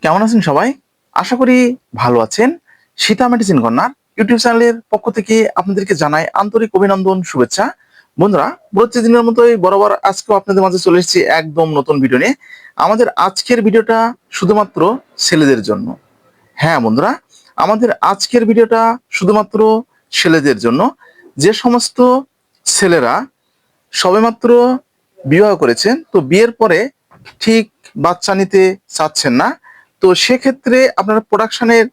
কেমন আছেন সবাই? আশা করি ভালো আছেন। সীতা মেডিসিন কর্নার ইউটিউব চ্যানেলের পক্ষ থেকে আপনাদেরকে জানাই আন্তরিক অভিনন্দন, শুভেচ্ছা। বন্ধুরা, প্রতিদিনের মতোই বরাবর আজকেও আপনাদের মাঝে চলে এসেছি একদম নতুন ভিডিও নিয়ে। আমাদের আজকের ভিডিওটা শুধুমাত্র ছেলেদের জন্য। হ্যাঁ বন্ধুরা, আমাদের আজকের ভিডিওটা শুধুমাত্র ছেলেদের জন্য। যে সমস্ত ছেলেরা সবেমাত্র বিবাহ করেছেন, তো বিয়ের পরে ঠিক বাচ্চা নিতে চাচ্ছেন না, তো সেক্ষেত্রে আপনারা প্রোডাকশনের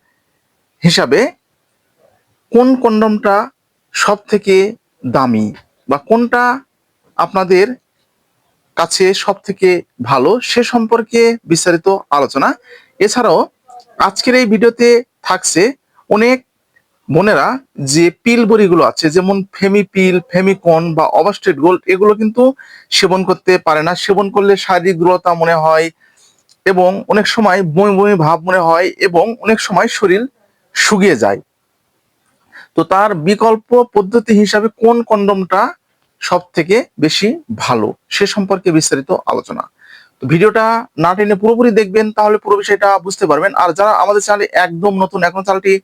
হিসাবে কোন কন্ডমটা সব থেকে দামি বা কোনটা আপনাদের কাছে সব থেকে ভালো সে সম্পর্কে বিস্তারিত আলোচনা। এছাড়াও আজকের এই ভিডিওতে থাকছে অনেক বোনেরা যে পিল বড়িগুলো আছে, যেমন ফেমিপিল, ফেমিকন বা অবাস্টেট গোল্ড, এগুলো কিন্তু সেবন করতে পারে না। সেবন করলে শারীরিক দৃঢ়তা মনে হয় এবং অনেক সময় বমি বমি ভাব মনে হয় এবং অনেক সময় শরীর শুকিয়ে যায়। তো তার বিকল্প পদ্ধতি হিসাবে কোন কন্ডমটা সব থেকে বেশি ভালো সে সম্পর্কে বিস্তারিত আলোচনা। তো ভিডিওটা না টেনে পুরোপুরি দেখবেন, তাহলে পুরো বিষয়টা বুঝতে পারবেন। আর যারা আমাদের চ্যানেলে একদম নতুন, এখন চ্যানেলটি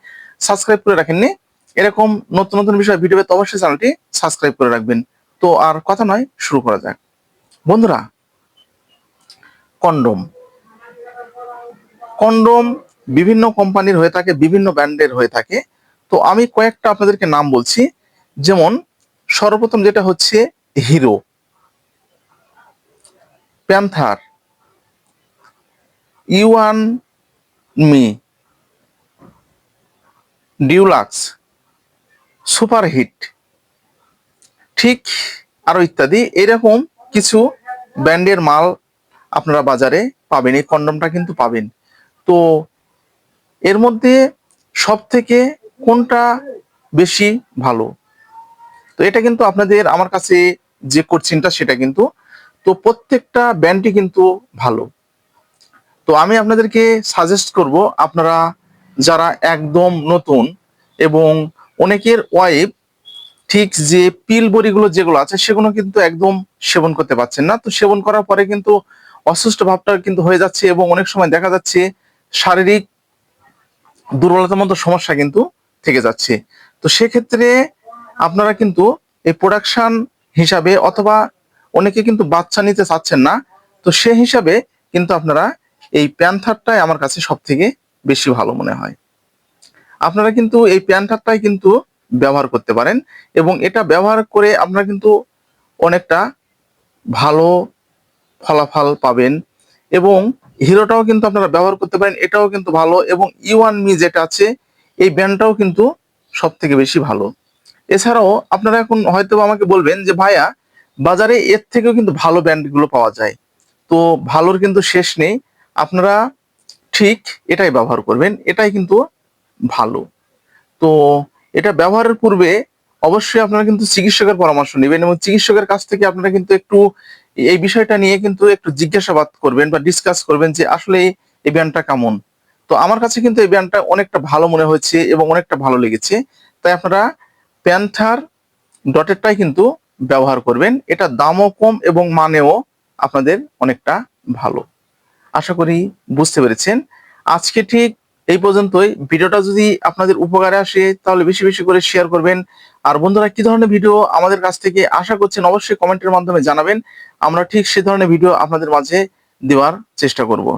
সাবস্ক্রাইব করে রাখেননি, এরকম নতুন নতুন বিষয় ভিডিও পেতে অবশ্যই চ্যানেলটি সাবস্ক্রাইব করে রাখবেন। তো আর কথা নয়, শুরু করা যাক। বন্ধুরা, কন্ডম কন্ডম বিভিন্ন কোম্পানির হয়ে থাকে, বিভিন্ন ব্র্যান্ডের হয়ে থাকে। তো আমি কয়েকটা আপনাদেরকে নাম বলছি। যেমন সর্বপ্রথম যেটা হচ্ছে hero, panther, yuan me, deluxe, superhit, ঠিক আরো ইত্যাদি। এরকম কিছু ব্র্যান্ডের মাল আপনারা বাজারে পাবেন, এই কন্ডমটা কিন্তু পাবেন। তো এর মধ্যে সব থেকে কোনটা বেশি ভালো, তো এটা কিন্তু আপনাদের আমার কাছে যে কোশ্চেনটা সেটা কিন্তু, তো প্রত্যেকটা ব্র্যান্ডই কিন্তু ভালো। তো আমি আপনাদেরকে সাজেস্ট করব, আপনারা যারা একদম নতুন এবং অনেকের ওয়াইফ ঠিক যে পিল বড়িগুলো যেগুলো আছে সেগুলো কিন্তু একদম সেবন করতে পারছেন না, তো সেবন করার পরে কিন্তু অসুস্থ ভাবটা কিন্তু হয়ে যাচ্ছে এবং অনেক সময় দেখা যাচ্ছে শারীরিক দুর্বলতার মতো সমস্যা কিন্তু থেকে যাচ্ছে। তো সেক্ষেত্রে আপনারা কিন্তু এই প্রোডাকশন হিসাবে, অথবা অনেকে কিন্তু বাচ্চা নিতে চাচ্ছেন না, তো সে হিসাবে কিন্তু আপনারা এই প্যান্থারটাই আমার কাছে সব থেকে বেশি ভালো মনে হয়। আপনারা কিন্তু এই প্যান্থারটাই কিন্তু ব্যবহার করতে পারেন এবং এটা ব্যবহার করে আপনারা কিন্তু অনেকটা ভালো ফলাফল পাবেন। এবং হিরোটাও কিন্তু আপনারা ব্যবহার করতে পারেন, এটাও কিন্তু ভালো। এবং ইউয়ান মি যেটা আছে, এই ব্র্যান্ডটাও কিন্তু সব থেকে বেশি ভালো। এছাড়াও আপনারা এখন হয়তো আমাকে বলবেন যে ভাইয়া, বাজারে এর থেকেও কিন্তু ভালো ব্র্যান্ডগুলো পাওয়া যায়, তো ভালোর কিন্তু শেষ নেই। আপনারা ঠিক এটাই ব্যবহার করবেন, এটাই কিন্তু ভালো। তো এটা ব্যবহারের পূর্বে অবশ্যই আপনারা কিন্তু চিকিৎসকের পরামর্শ নেবেন এবং চিকিৎসকের কাছ থেকে আপনারা কিন্তু একটু এই বিষয়টা নিয়ে কিন্তু একটু জিজ্ঞাসাবাদ করবেন বা ডিসকাস করবেন যে আসলে এই ব্যায়ামটা কেমন। তো আমার কাছে কিন্তু এই ব্যায়ামটা অনেকটা ভালো মনে হয়েছে এবং অনেকটা ভালো লেগেছে। তাই আপনারা প্যান্থার ডটেরটাই কিন্তু ব্যবহার করবেন, এটা দামও কম এবং মানেও আপনাদের অনেকটা ভালো। আশা করি বুঝতে পেরেছেন। আজকে ঠিক এই পর্যন্তই। ভিডিওটা যদি আপনাদের উপকারে আসে তাহলে বেশি বেশি করে শেয়ার করবেন। আর বন্ধুরা, কি ধরনের ভিডিও আমাদের কাছ থেকে আশা করছেন অবশ্যই কমেন্টের মাধ্যমে জানাবেন, আমরা ঠিক সে ধরনের ভিডিও আপনাদের মাঝে দেওয়ার চেষ্টা করব।